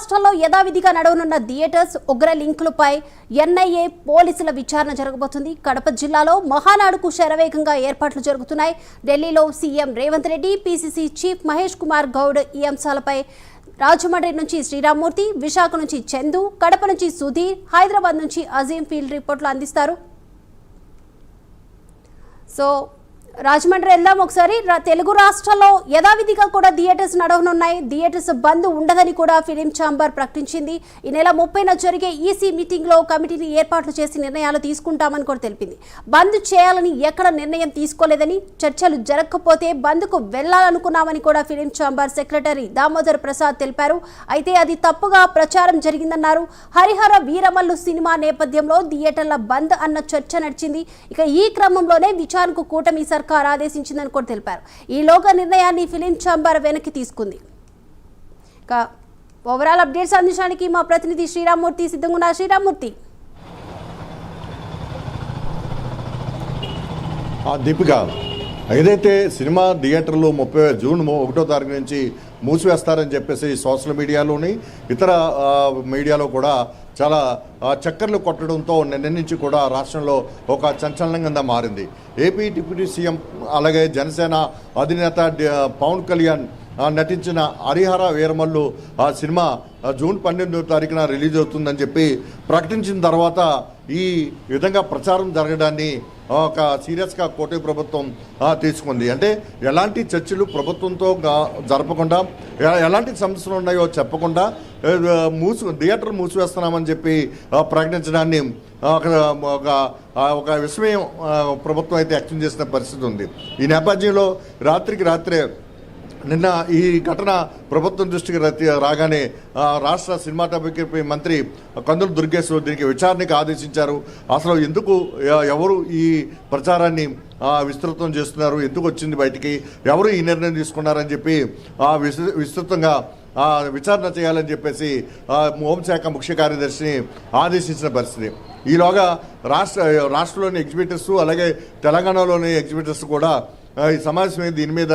రాష్ట్రాల్లో యథావిధిగా నడవనున్న థియేటర్స్ ఉగ్ర లింకులపై ఎన్ఐఏ పోలీసుల విచారణ జరగబోతుంది. కడప జిల్లాలో మహానాడుకు శరవేగంగా ఏర్పాట్లు జరుగుతున్నాయి. ఢిల్లీలో CM Revanth Reddy, PCC chief Mahesh Kumar Goud ఈ అంశాలపై రాజమండ్రి నుంచి శ్రీరామ్మూర్తి, విశాఖ నుంచి చందు, కడప నుంచి సుధీర్, హైదరాబాద్ నుంచి అజీం ఫీల్డ్ రిపోర్ట్లు అందిస్తారు. సో రాజమండ్రి వెళ్దాం ఒకసారి. తెలుగు రాష్ట్రాల్లో యథావిధిగా కూడా థియేటర్స్ నడవనున్నాయి. థియేటర్స్ బంద్ ఉండదని కూడా ఫిలిం ఛాంబర్ ప్రకటించింది. ఈ నెల 30న జరిగే ఈసీ మీటింగ్ లో కమిటీని ఏర్పాట్లు చేసి నిర్ణయాలు తీసుకుంటామని కూడా తెలిపింది. బంద్ చేయాలని ఎక్కడ నిర్ణయం తీసుకోలేదని, చర్చలు జరగకపోతే బంద్కు వెళ్లాలనుకున్నామని కూడా film chamber secretary Damodar Prasad తెలిపారు. అయితే అది తప్పుగా ప్రచారం జరిగిందన్నారు. హరిహర వీరమల్లు సినిమా నేపథ్యంలో థియేటర్ల బంద్ అన్న చర్చ నడిచింది. ఇక ఈ క్రమంలోనే విచారణకు కూటమి సర్కార్ ఆదేశించిందని కూడా తెలిపారు. ఈలోగా నిర్ణయాన్ని ఫిలిం ఛాంబర్ వెనక్కి తీసుకుంది. ఇక ఓవరాల్ అప్డేట్స్ అందించడానికి మా ప్రతినిధి శ్రీరామ్మూర్తి సిద్ధంగా ఉన్నారు. శ్రీరామ్మూర్తి. దీపిక, ఏదైతే సినిమా థియేటర్లు జూన్ 1వ తారీఖు నుంచి మూసివేస్తారని చెప్పేసి సోషల్ మీడియాలోని ఇతర మీడియాలో కూడా చాలా చక్కర్లు కొట్టడంతో నిన్న నుంచి కూడా రాష్ట్రంలో ఒక సంచలనంగా మారింది. ఏపీ డిప్యూటీ సీఎం అలాగే జనసేన అధినేత పవన్ కళ్యాణ్ నటించిన హరిహర వీరమల్లు ఆ సినిమా జూన్ 12వ తారీఖున రిలీజ్ అవుతుందని చెప్పి ప్రకటించిన తర్వాత ఈ విధంగా ప్రచారం జరగడాన్ని ఒక సీరియస్గా కూటమి ప్రభుత్వం తీసుకుంది. అంటే ఎలాంటి చర్చలు ప్రభుత్వంతో జరపకుండా, ఎలాంటి సమస్యలు ఉన్నాయో చెప్పకుండా థియేటర్లు మూసివేస్తున్నామని చెప్పి ప్రకటించడాన్ని ఒక విస్మయం ప్రభుత్వం అయితే వ్యక్తం చేసిన పరిస్థితి ఉంది. ఈ నేపథ్యంలో రాత్రికి రాత్రే నిన్న ఈ ఘటన ప్రభుత్వం దృష్టికి రాగానే రాష్ట్ర సినిమాటోగ్రఫీ మంత్రి కందుల దుర్గేశ్వర్ దీనికి విచారణకు ఆదేశించారు. అసలు ఎందుకు ఎవరు ఈ ప్రచారాన్ని విస్తృతం చేస్తున్నారు, ఎందుకు వచ్చింది బయటికి, ఎవరు ఈ నిర్ణయం తీసుకున్నారని చెప్పి విస్తృతంగా విచారణ చేయాలని చెప్పేసి హోంశాఖ ముఖ్య కార్యదర్శిని ఆదేశించిన పరిస్థితి. ఈలోగా రాష్ట్రంలోని ఎగ్జిబిటర్స్ అలాగే తెలంగాణలోని ఎగ్జిబిటర్స్ కూడా ఈ సమావేశం దీని మీద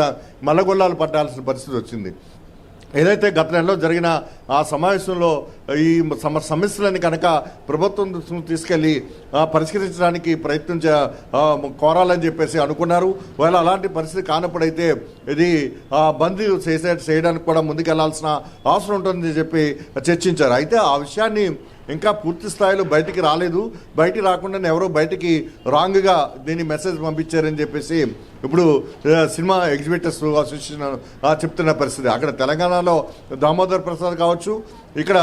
మల్లగొల్లాలు పట్టాల్సిన పరిస్థితి వచ్చింది. ఏదైతే గత నెలలో జరిగిన ఆ సమావేశంలో ఈ సమస్యలని కనుక ప్రభుత్వం తీసుకెళ్ళి పరిష్కరించడానికి కోరాలని చెప్పేసి అనుకున్నారు. వాళ్ళు అలాంటి పరిస్థితి కానప్పుడైతే ఇది బంద్ చేయడానికి కూడా ముందుకెళ్లాల్సిన అవసరం ఉంటుందని చెప్పి చర్చించారు. అయితే ఆ విషయాన్ని ఇంకా పూర్తి స్థాయిలో బయటికి రాలేదు. బయటికి రాకుండా ఎవరో బయటికి రాంగ్గా దీన్ని మెసేజ్ పంపించారని చెప్పేసి ఇప్పుడు సినిమా ఎగ్జిబిటర్స్ అసోసియేషన్ చెప్తున్న పరిస్థితి. అక్కడ తెలంగాణలో దామోదర్ ప్రసాద్ కావచ్చు, ఇక్కడ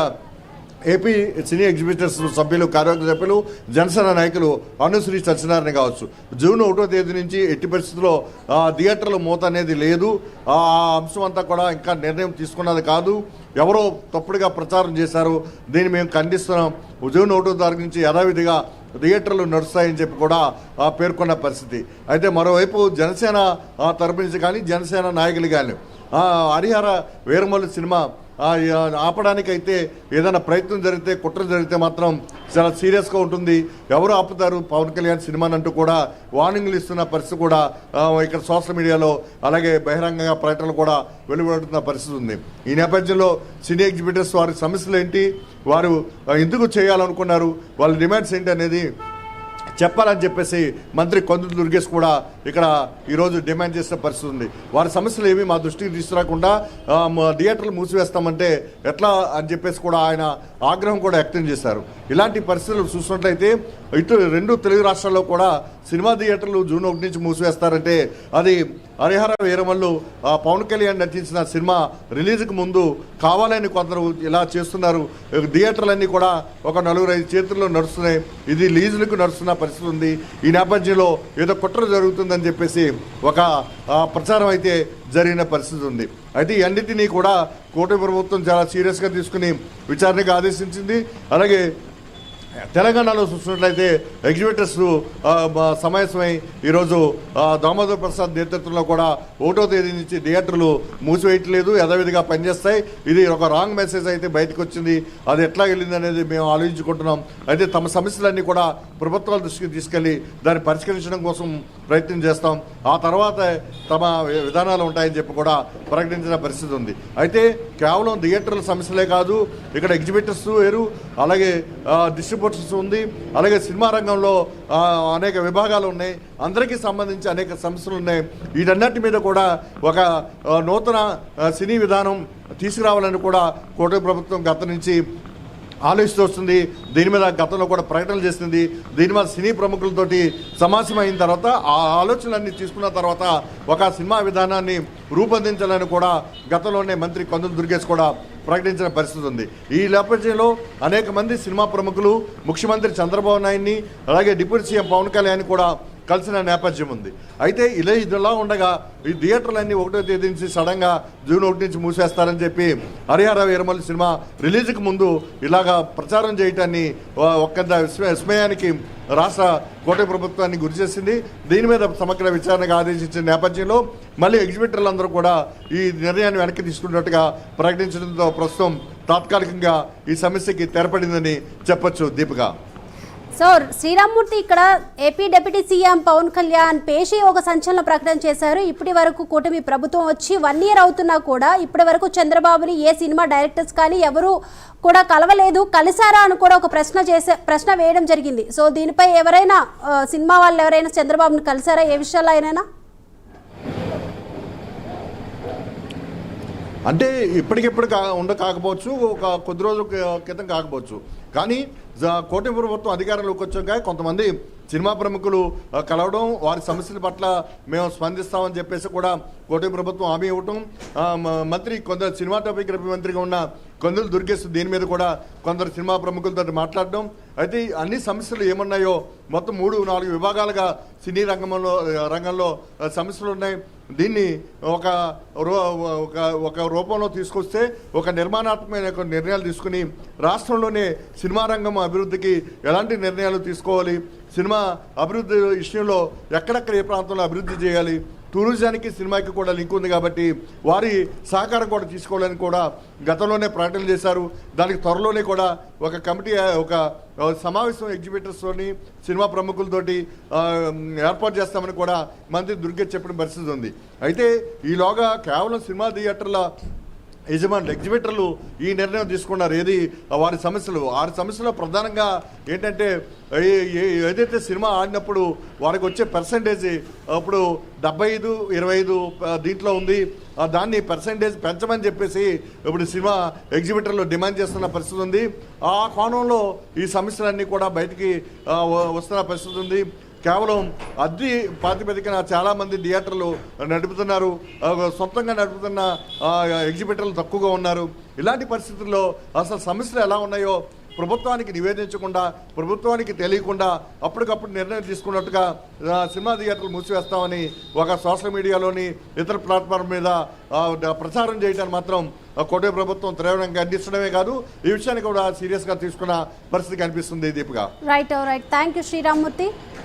ఏపీ సినీ ఎగ్జిబిటర్స్ సభ్యులు, కార్యవర్గ సభ్యులు, జనసేన నాయకులు అనుశ్రీ సత్యనారాయణ కావచ్చు, జూన్ 1వ తేదీ నుంచి ఎట్టి పరిస్థితుల్లో థియేటర్ల మూత అనేది లేదు, ఆ అంశం అంతా కూడా ఇంకా నిర్ణయం తీసుకున్నది కాదు, ఎవరో తప్పుడుగా ప్రచారం చేశారు, దీన్ని మేము ఖండిస్తున్నాం, జూన్ 1వ తారీఖు నుంచి యథావిధిగా థియేటర్లు నడుస్తాయని చెప్పి కూడా పేర్కొన్న పరిస్థితి. అయితే మరోవైపు జనసేన తరపు నుంచి కానీ జనసేన నాయకులు కానీ హరిహర వీరమల్లు సినిమా ఆపడానికైతే ఏదైనా ప్రయత్నం జరిగితే, కుట్ర జరిగితే మాత్రం చాలా సీరియస్గా ఉంటుంది, ఎవరు ఆపుతారు పవన్ కళ్యాణ్ సినిమాని అంటూ కూడా వార్నింగ్లు ఇస్తున్న పరిస్థితి కూడా ఇక్కడ సోషల్ మీడియాలో అలాగే బహిరంగంగా ప్రకటనలు కూడా వెలువడుతున్న పరిస్థితి ఉంది. ఈ నేపథ్యంలో సినీ ఎగ్జిబిటర్స్ వారి సమస్యలు ఏంటి, వారు ఎందుకు చేయాలనుకున్నారు, వాళ్ళ డిమాండ్స్ ఏంటి అనేది చెప్పాలని చెప్పేసి మంత్రి కందుల దుర్గేష్ కూడా ఇక్కడ ఈరోజు డిమాండ్ చేసిన పరిస్థితి ఉంది. వారి సమస్యలు ఏమీ మా దృష్టికి తీసుకురాకుండా థియేటర్లు మూసివేస్తామంటే ఎట్లా అని చెప్పేసి కూడా ఆయన ఆగ్రహం కూడా వ్యక్తం చేశారు. ఇలాంటి పరిస్థితులు చూసినట్లయితే ఇటు రెండు తెలుగు రాష్ట్రాల్లో కూడా సినిమా థియేటర్లు జూన్ 1 నుంచి మూసివేస్తారంటే అది హరిహర వీరమల్లు పవన్ కళ్యాణ్ నటించిన సినిమా రిలీజ్కి ముందు కావాలని కొందరు ఇలా చేస్తున్నారు, థియేటర్లన్నీ కూడా ఒక 4-5 చేతుల్లో నడుస్తున్నాయి, ఇది లీజులకు నడుస్తున్న పరిస్థితి ఉంది. ఈ నేపథ్యంలో ఏదో కుట్ర జరుగుతుందని చెప్పేసి ఒక ప్రచారం అయితే జరిగిన పరిస్థితి ఉంది. అయితే ఈ అన్నిటినీ కూడా కూటమి ప్రభుత్వం చాలా సీరియస్గా తీసుకుని విచారణకు ఆదేశించింది. అలాగే తెలంగాణలో చూసినట్లయితే ఎగ్జిబిటర్స్ సమావేశమై ఈరోజు దామోదర్ ప్రసాద్ నేతృత్వంలో కూడా 1వ తేదీ నుంచి థియేటర్లు మూసివేయట్లేదు, యథావిధిగా పనిచేస్తాయి. ఇది ఒక రాంగ్ మెసేజ్ అయితే బయటకు వచ్చింది. అది ఎట్లా వెళ్ళింది అనేది మేము ఆలోచించుకుంటున్నాం. అయితే తమ సమస్యలన్నీ కూడా ప్రభుత్వాల దృష్టికి తీసుకెళ్లి దాన్ని పరిష్కరించడం కోసం ప్రయత్నం చేస్తాం. ఆ తర్వాత తమ విధానాలు ఉంటాయని చెప్పి కూడా ప్రకటించిన పరిస్థితి ఉంది. అయితే కేవలం థియేటర్ల సమస్యలే కాదు, ఇక్కడ ఎగ్జిబిటర్స్ వేరు, అలాగే డిస్ట్రిబ్యూటర్స్ ఉంది, అలాగే సినిమా రంగంలో అనేక విభాగాలు ఉన్నాయి, అందరికీ సంబంధించి అనేక సమస్యలు ఉన్నాయి. వీటన్నిటి మీద కూడా ఒక నూతన సినీ విధానం తీసుకురావాలని కూడా కూటమి ప్రభుత్వం గత నుంచి ఆలోచిస్తూ వస్తుంది. దీని మీద గతంలో కూడా ప్రకటనలు చేస్తుంది. దీని మీద సినీ ప్రముఖులతోటి సమావేశం అయిన తర్వాత ఆ ఆలోచనలన్నీ తీసుకున్న తర్వాత ఒక సినిమా విధానాన్ని రూపొందించాలని కూడా గతంలోనే మంత్రి కందుల దుర్గేష్ కూడా ప్రకటించిన పరిస్థితి ఉంది. ఈ నేపథ్యంలో అనేక మంది సినిమా ప్రముఖులు ముఖ్యమంత్రి చంద్రబాబు నాయుడిని అలాగే డిప్యూటీ సీఎం పవన్ కళ్యాణ్ కూడా కలిసిన నేపథ్యం ఉంది. అయితే ఇదిలా ఉండగా ఈ థియేటర్లన్నీ 1వ తేదీ నుంచి సడన్గా జూన్ 1 నుంచి మూసేస్తారని చెప్పి హరిహర వీరమల్లి సినిమా రిలీజ్కి ముందు ఇలాగా ప్రచారం చేయటాన్ని ఒక్కంత విస్మయానికి రాష్ట్ర కూటమి ప్రభుత్వాన్ని గురి చేసింది. దీని మీద సమగ్ర విచారణకు ఆదేశించిన నేపథ్యంలో మళ్ళీ ఎగ్జిబిటర్లందరూ కూడా ఈ నిర్ణయాన్ని వెనక్కి తీసుకున్నట్టుగా ప్రకటించడంతో ప్రస్తుతం తాత్కాలికంగా ఈ సమస్యకి తెరపడిందని చెప్పొచ్చు. దీపిక. సో శ్రీరామ్మూర్తి, ఇక్కడ AP deputy CM Pawan Kalyan పేషి ఒక సంచలన ప్రకటన చేశారు. ఇప్పటి వరకు కూటమి ప్రభుత్వం వచ్చి 1 year అవుతున్నా కూడా ఇప్పటి వరకు చంద్రబాబుని ఏ సినిమా డైరెక్టర్స్ కానీ ఎవరు కూడా కలవలేదు, కలిసారా అని కూడా ఒక ప్రశ్న వేయడం జరిగింది. సో దీనిపై ఎవరైనా సినిమా వాళ్ళు ఎవరైనా చంద్రబాబుని కలిసారా, ఏ విషయాల్లో అయినా? అంటే ఇప్పటికిప్పుడు కాకపోవచ్చు, ఒక కొద్ది రోజుల క్రితం కాకపోవచ్చు, కానీ కూటమి ప్రభుత్వం అధికారంలోకి వచ్చాక కొంతమంది సినిమా ప్రముఖులు కలవడం, వారి సమస్యల పట్ల మేము స్పందిస్తామని చెప్పేసి కూడా కూటమి ప్రభుత్వం హామీ ఇవ్వటం, మంత్రి కొందరు సినిమాటోగ్రఫీ మంత్రిగా ఉన్న కందుల దుర్గేష్ దీని మీద కూడా కొందరు సినిమా ప్రముఖులతో మాట్లాడడం. అయితే అన్ని సమస్యలు ఏమున్నాయో మొత్తం 3-4 విభాగాలుగా సినీ రంగంలో సమస్యలు ఉన్నాయి. దీన్ని ఒక రూపంలో తీసుకొస్తే ఒక నిర్మాణాత్మకమైన నిర్ణయాలు తీసుకుని రాష్ట్రంలోనే సినిమా రంగం అభివృద్ధికి ఎలాంటి నిర్ణయాలు తీసుకోవాలి, సినిమా అభివృద్ధి విషయంలో ఎక్కడెక్కడ ఏ ప్రాంతంలో అభివృద్ధి చేయాలి, టూరిజానికి సినిమాకి కూడా లింక్ ఉంది కాబట్టి వారి సహకారం కూడా తీసుకోవాలని కూడా గతంలోనే ప్రకటనలు చేశారు. దానికి త్వరలోనే కూడా ఒక కమిటీ, ఒక సమావేశం ఎగ్జిబిటర్స్తోని సినిమా ప్రముఖులతోటి ఏర్పాటు చేస్తామని కూడా మంత్రి దుర్గేష్ చెప్పిన పరిస్థితి ఉంది. అయితే ఈలోగా కేవలం సినిమా థియేటర్ల యజమానులు ఎగ్జిబిటర్లు ఈ నిర్ణయం తీసుకున్నారు. వారి సమస్యలో ప్రధానంగా ఏంటంటే ఏదైతే సినిమా ఆడినప్పుడు వారికి వచ్చే పర్సంటేజ్ అప్పుడు 75-25 దీంట్లో ఉంది. దాన్ని పర్సంటేజ్ పెంచమని చెప్పేసి ఇప్పుడు సినిమా ఎగ్జిబిటర్లు డిమాండ్ చేస్తున్న పరిస్థితి ఉంది. ఆ కోణంలో ఈ సమస్యలన్నీ కూడా బయటికి వస్తున్న పరిస్థితి ఉంది. కేవలం అద్దె ప్రాతిపదికన చాలామంది థియేటర్లు నడుపుతున్నారు, సొంతంగా నడుపుతున్న ఎగ్జిబిటర్లు తక్కువగా ఉన్నారు. ఇలాంటి పరిస్థితుల్లో అసలు సమస్యలు ఎలా ఉన్నాయో ప్రభుత్వానికి నివేదించకుండా, ప్రభుత్వానికి తెలియకుండా అప్పటికప్పుడు నిర్ణయం తీసుకున్నట్టుగా సినిమా థియేటర్లు మూసివేస్తామని ఒక సోషల్ మీడియాలోని ఇతర ప్లాట్ఫామ్ మీద ప్రచారం చేయడానికి మాత్రం కూటమి ప్రభుత్వం తీవ్రంగా ఖండిస్తడమే కాదు, ఈ విషయాన్ని కూడా సీరియస్గా తీసుకున్న పరిస్థితి కనిపిస్తుంది. Deepika. Right. Thank you Sriramamurthy.